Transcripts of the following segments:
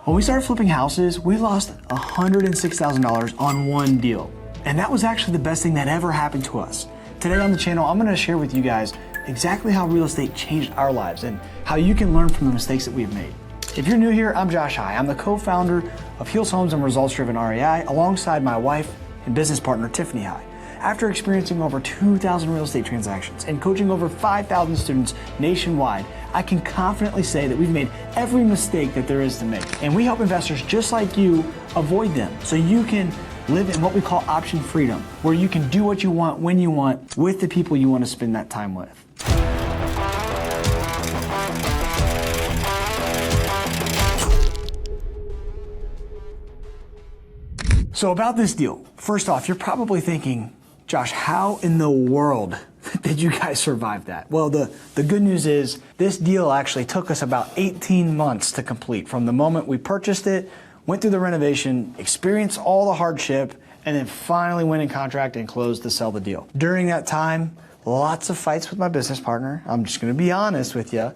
When we started flipping houses, we lost $106,000 on one deal. And that was actually the best thing that ever happened to us. Today on the channel, I'm gonna share with you guys exactly how real estate changed our lives and how you can learn from the mistakes that we've made. If you're new here, I'm Josh High. I'm the co-founder of Heels Homes and Results Driven REI alongside my wife and business partner, Tiffany High. After experiencing over 2,000 real estate transactions and coaching over 5,000 students nationwide, I can confidently say that we've made every mistake that there is to make. And we help investors just like you avoid them so you can live in what we call option freedom, where you can do what you want, when you want, with the people you want to spend that time with. So about this deal, first off, you're probably thinking, Josh, how in the world did you guys survive that? Well, the good news is this deal actually took us about 18 months to complete from the moment we purchased it, went through the renovation, experienced all the hardship, and then finally went in contract and closed to sell the deal. During that time, lots of fights with my business partner. I'm just gonna be honest with you.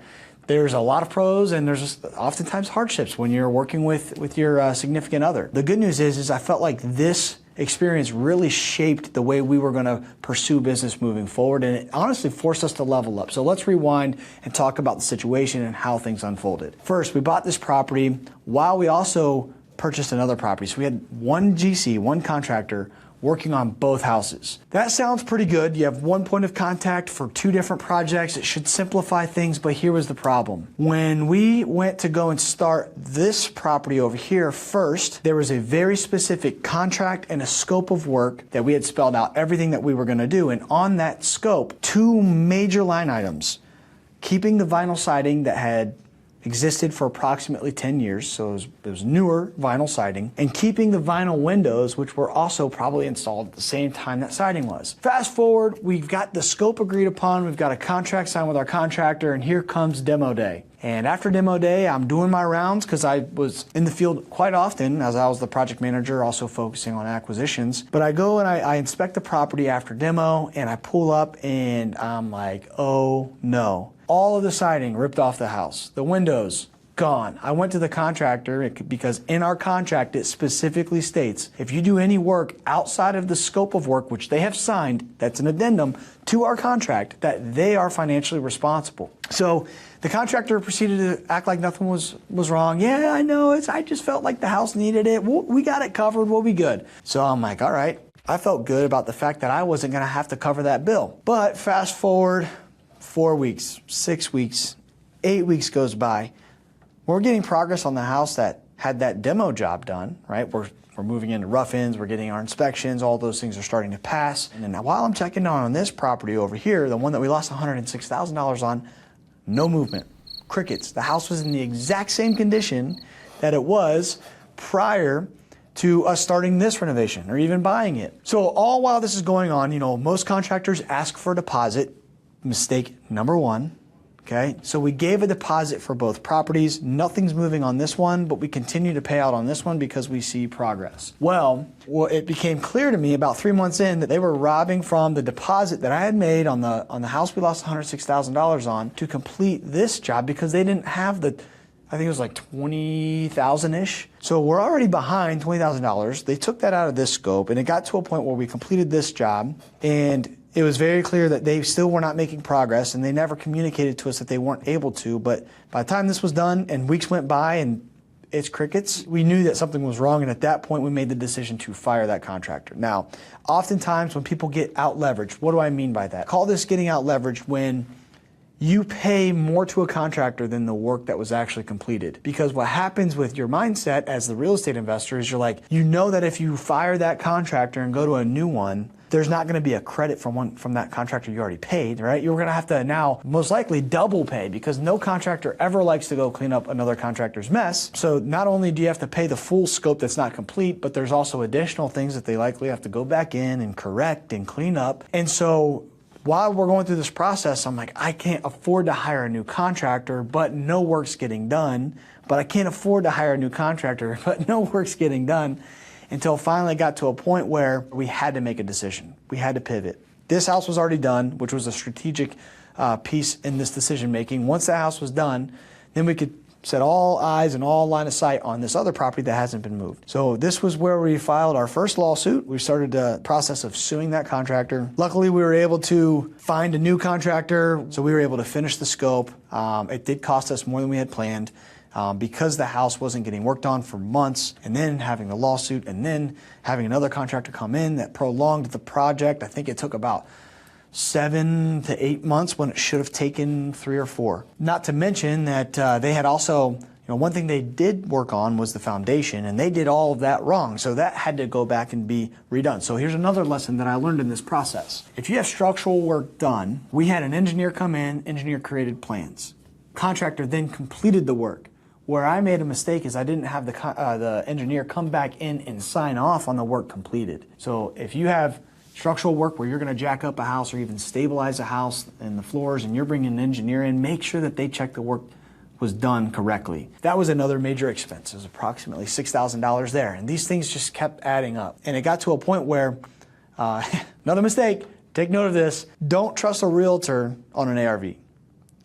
There's a lot of pros and there's oftentimes hardships when you're working with your significant other. The good news is I felt like this experience really shaped the way we were going to pursue business moving forward, and it honestly forced us to level up. So let's rewind and talk about the situation and how things unfolded. First, we bought this property while we also purchased another property. So we had one GC, one contractor, working on both houses. That sounds pretty good. You have one point of contact for two different projects. It should simplify things, but here was the problem. When we went to go and start this property over here first, there was a very specific contract and a scope of work that we had spelled out everything that we were gonna do. And on that scope, two major line items: keeping the vinyl siding that had existed for approximately 10 years, so it was newer vinyl siding, and keeping the vinyl windows, which were also probably installed at the same time that siding was. Fast forward, we've got the scope agreed upon, we've got a contract signed with our contractor, and here comes demo day. And after demo day, I'm doing my rounds because I was in the field quite often as I was the project manager, also focusing on acquisitions. But I go and I inspect the property after demo, and I pull up and I'm like, oh no. All of the siding ripped off the house. The windows, gone. I went to the contractor because in our contract it specifically states if you do any work outside of the scope of work, which they have signed, that's an addendum to our contract, that they are financially responsible. So the contractor proceeded to act like nothing was wrong. Yeah, I know, I just felt like the house needed it. We got it covered, we'll be good. So I'm like, all right. I felt good about the fact that I wasn't gonna have to cover that bill. But fast forward 4 weeks, 6 weeks, 8 weeks goes by. We're getting progress on the house that had that demo job done, right? We're moving into rough-ins, we're getting our inspections, all those things are starting to pass. And then while I'm checking on this property over here, the one that we lost $106,000 on, no movement, crickets. The house was in the exact same condition that it was prior to us starting this renovation or even buying it. So all while this is going on, most contractors ask for a deposit. Mistake number one, okay? So we gave a deposit for both properties. Nothing's moving on this one, but we continue to pay out on this one because we see progress. Well, it became clear to me about 3 months in that they were robbing from the deposit that I had made on the house we lost $106,000 on to complete this job because they didn't have I think it was like $20,000-ish. So we're already behind $20,000. They took that out of this scope, and it got to a point where we completed this job, and it was very clear that they still were not making progress, and they never communicated to us that they weren't able to. But by the time this was done and weeks went by and it's crickets, we knew that something was wrong, and at that point we made the decision to fire that contractor. Now, oftentimes when people get out leveraged, what do I mean by that? Call this getting out leveraged when you pay more to a contractor than the work that was actually completed. Because what happens with your mindset as the real estate investor is you're like, you know that if you fire that contractor and go to a new one, there's not going to be a credit from that contractor you already paid, right? You're going to have to now most likely double pay because no contractor ever likes to go clean up another contractor's mess. So not only do you have to pay the full scope that's not complete, but there's also additional things that they likely have to go back in and correct and clean up. And so while we're going through this process, I'm like, I can't afford to hire a new contractor, but no work's getting done. But I can't afford to hire a new contractor, but no work's getting done. Until finally got to a point where we had to make a decision. We had to pivot. This house was already done, which was a strategic piece in this decision making. Once the house was done, then we could set all eyes and all line of sight on this other property that hasn't been moved. So this was where we filed our first lawsuit. We started the process of suing that contractor. Luckily, we were able to find a new contractor, so we were able to finish the scope. It did cost us more than we had planned because the house wasn't getting worked on for months, and then having the lawsuit, and then having another contractor come in that prolonged the project. I think it took about 7 to 8 months when it should have taken 3 or 4. Not to mention that they had also, one thing they did work on was the foundation, and they did all of that wrong. So that had to go back and be redone. So here's another lesson that I learned in this process. If you have structural work done, we had an engineer come in, engineer created plans. Contractor then completed the work. Where I made a mistake is I didn't have the engineer come back in and sign off on the work completed. So if you have structural work where you're going to jack up a house or even stabilize a house and the floors, and you're bringing an engineer in, make sure that they check the work was done correctly. That was another major expense. It was approximately $6,000 there. And these things just kept adding up. And it got to a point where, another mistake, take note of this, don't trust a realtor on an ARV.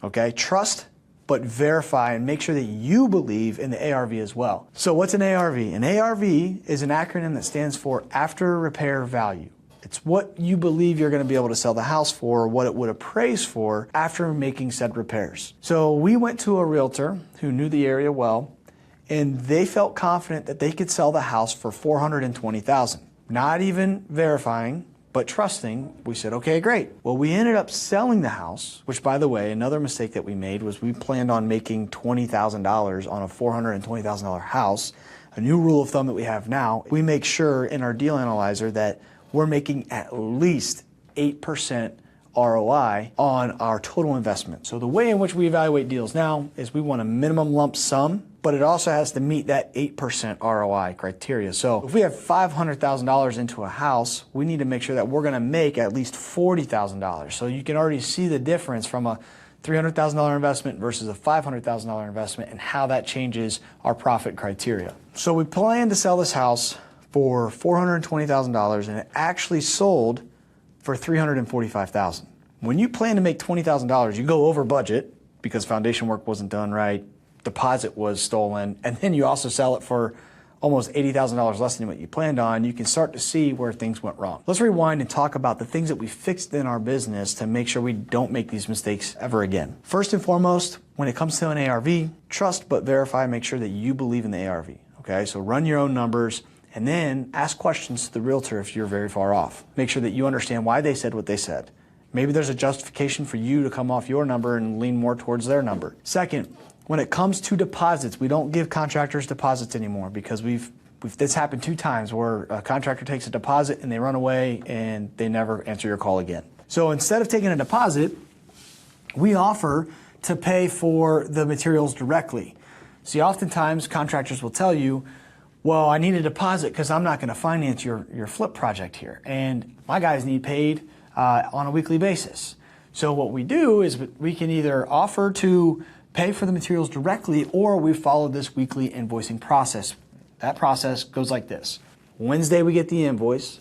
Okay? Trust, but verify and make sure that you believe in the ARV as well. So what's an ARV? An ARV is an acronym that stands for After Repair Value. It's what you believe you're going to be able to sell the house for, or what it would appraise for after making said repairs. So we went to a realtor who knew the area well, and they felt confident that they could sell the house for $420,000. Not even verifying, but trusting. We said, okay, great. Well, we ended up selling the house, which, by the way, another mistake that we made was we planned on making $20,000 on a $420,000 house. A new rule of thumb that we have now, we make sure in our deal analyzer that we're making at least 8% ROI on our total investment. So the way in which we evaluate deals now is we want a minimum lump sum, but it also has to meet that 8% ROI criteria. So if we have $500,000 into a house, we need to make sure that we're going to make at least $40,000. So you can already see the difference from a $300,000 investment versus a $500,000 investment and how that changes our profit criteria. So we plan to sell this house for $420,000, and it actually sold for $345,000. When you plan to make $20,000, you go over budget because foundation work wasn't done right, deposit was stolen, and then you also sell it for almost $80,000 less than what you planned on. You can start to see where things went wrong. Let's rewind and talk about the things that we fixed in our business to make sure we don't make these mistakes ever again. First and foremost, when it comes to an ARV, trust but verify, make sure that you believe in the ARV. Okay, so run your own numbers, and then ask questions to the realtor if you're very far off. Make sure that you understand why they said what they said. Maybe there's a justification for you to come off your number and lean more towards their number. Second, when it comes to deposits, we don't give contractors deposits anymore because this happened 2 times where a contractor takes a deposit and they run away and they never answer your call again. So instead of taking a deposit, we offer to pay for the materials directly. See, oftentimes contractors will tell you, well, I need a deposit because I'm not going to finance your flip project here. And my guys need paid on a weekly basis. So what we do is we can either offer to pay for the materials directly, or we follow this weekly invoicing process. That process goes like this. Wednesday, we get the invoice.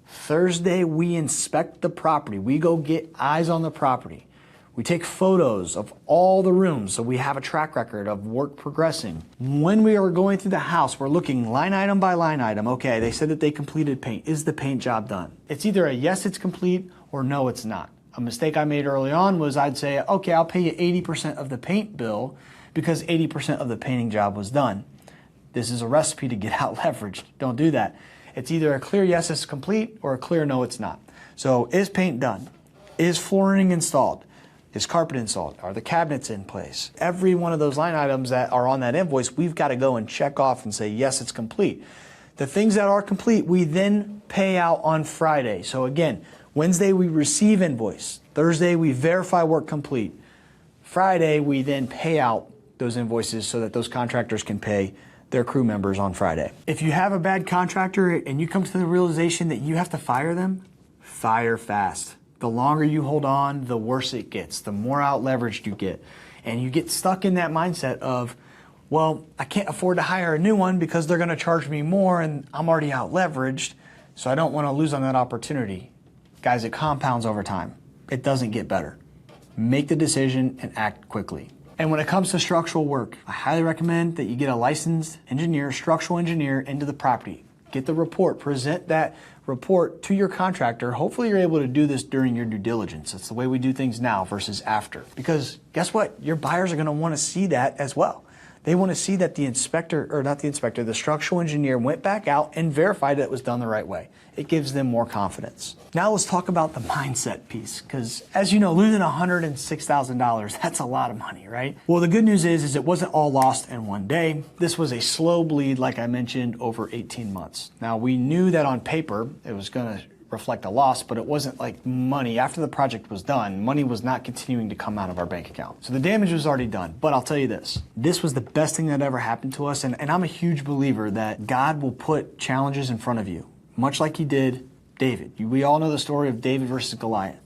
Thursday, we inspect the property. We go get eyes on the property. We take photos of all the rooms so we have a track record of work progressing. When we are going through the house, we're looking line item by line item. Okay, they said that they completed paint. Is the paint job done? It's either a yes, it's complete, or no, it's not. A mistake I made early on was I'd say, okay, I'll pay you 80% of the paint bill because 80% of the painting job was done. This is a recipe to get out leveraged. Don't do that. It's either a clear yes, it's complete, or a clear no, it's not. So is paint done? Is flooring installed? Is carpet installed? Are the cabinets in place? Every one of those line items that are on that invoice, we've got to go and check off and say, yes, it's complete. The things that are complete, we then pay out on Friday. So again, Wednesday, we receive invoice. Thursday, we verify work complete. Friday, we then pay out those invoices so that those contractors can pay their crew members on Friday. If you have a bad contractor and you come to the realization that you have to fire them, fire fast. The longer you hold on, the worse it gets, the more out leveraged you get. And you get stuck in that mindset of, well, I can't afford to hire a new one because they're going to charge me more and I'm already out leveraged, so I don't want to lose on that opportunity. Guys, it compounds over time. It doesn't get better. Make the decision and act quickly. And when it comes to structural work, I highly recommend that you get a licensed engineer, structural engineer into the property. Get the report, present that report to your contractor. Hopefully you're able to do this during your due diligence. That's the way we do things now versus after. Because guess what? Your buyers are going to want to see that as well. They want to see that the inspector, or not the inspector, the structural engineer went back out and verified that it was done the right way. It gives them more confidence. Now let's talk about the mindset piece, because as you know, losing $106,000, that's a lot of money, right? Well, the good news is it wasn't all lost in one day. This was a slow bleed, like I mentioned, over 18 months. Now we knew that on paper it was going to reflect a loss, but it wasn't like money. After the project was done, money was not continuing to come out of our bank account. So the damage was already done. But I'll tell you this was the best thing that ever happened to us. And I'm a huge believer that God will put challenges in front of you, much like he did David. We all know the story of David versus Goliath.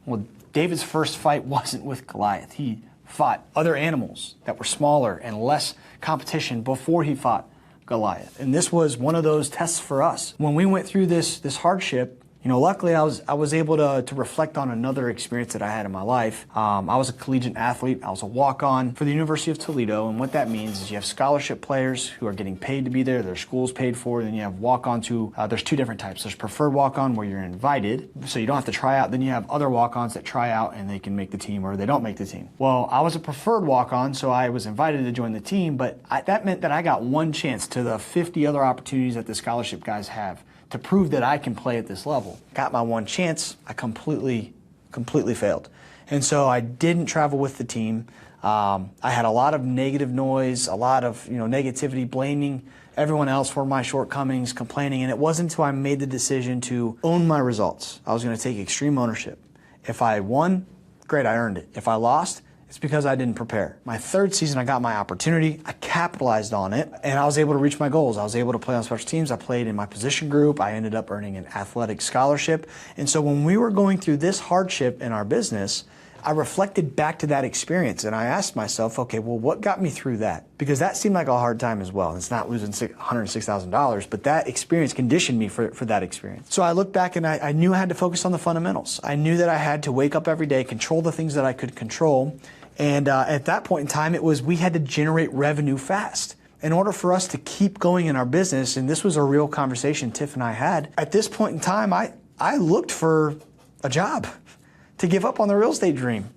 Well, David's first fight wasn't with Goliath. He fought other animals that were smaller and less competition before he fought Goliath. And this was one of those tests for us. When we went through this hardship, luckily I was able to reflect on another experience that I had in my life. I was a collegiate athlete. I was a walk-on for the University of Toledo, and what that means is you have scholarship players who are getting paid to be there. Their school's paid for. Then you have walk-ons who, there's two different types. There's preferred walk-on where you're invited, so you don't have to try out. Then you have other walk-ons that try out and they can make the team or they don't make the team. Well, I was a preferred walk-on, so I was invited to join the team, but that meant that I got one chance to the 50 other opportunities that the scholarship guys have to prove that I can play at this level. Got my one chance, I completely failed. And so I didn't travel with the team. I had a lot of negative noise, a lot of negativity, blaming everyone else for my shortcomings, complaining, and it wasn't until I made the decision to own my results. I was going to take extreme ownership. If I won, great, I earned it. If I lost, it's because I didn't prepare. My third season, I got my opportunity. I capitalized on it, and I was able to reach my goals. I was able to play on special teams. I played in my position group. I ended up earning an athletic scholarship. And so when we were going through this hardship in our business, I reflected back to that experience, and I asked myself, okay, well, what got me through that? Because that seemed like a hard time as well. It's not losing $106,000, but that experience conditioned me for that experience. So I looked back and I knew I had to focus on the fundamentals. I knew that I had to wake up every day, control the things that I could control. And at that point in time, we had to generate revenue fast. In order for us to keep going in our business, and this was a real conversation Tiff and I had, at this point in time, I looked for a job to give up on the real estate dream.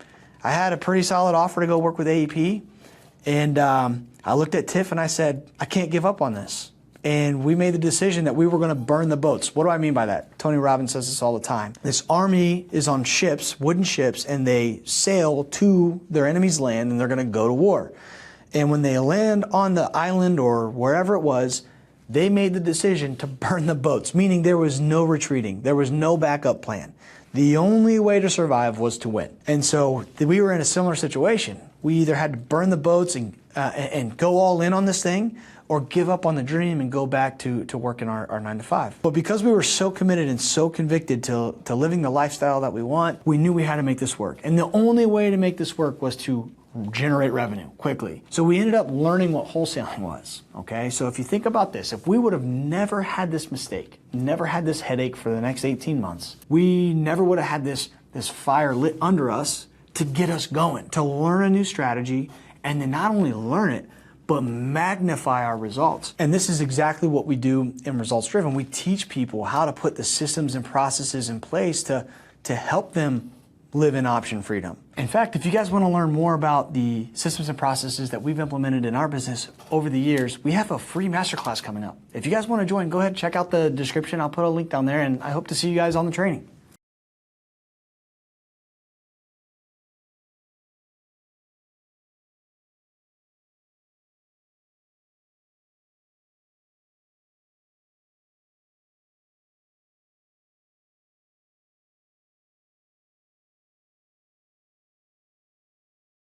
I had a pretty solid offer to go work with AEP, and I looked at Tiff and I said, I can't give up on this. And we made the decision that we were going to burn the boats. What do I mean by that? Tony Robbins says this all the time. This army is on ships, wooden ships, and they sail to their enemy's land, and they're going to go to war. And when they land on the island or wherever it was, they made the decision to burn the boats, meaning there was no retreating. There was no backup plan. The only way to survive was to win. And so we were in a similar situation. We either had to burn the boats and go all in on this thing, or give up on the dream and go back to working our 9-to-5. But because we were so committed and so convicted to living the lifestyle that we want, we knew we had to make this work. And the only way to make this work was to generate revenue quickly. So we ended up learning what wholesaling was, okay? So if you think about this, if we would have never had this mistake, never had this headache for the next 18 months, we never would have had this fire lit under us to get us going, to learn a new strategy, and then not only learn it, but magnify our results. And this is exactly what we do in Results Driven. We teach people how to put the systems and processes in place to help them live in option freedom. In fact, if you guys want to learn more about the systems and processes that we've implemented in our business over the years, we have a free masterclass coming up. If you guys want to join, go ahead and check out the description. I'll put a link down there, and I hope to see you guys on the training.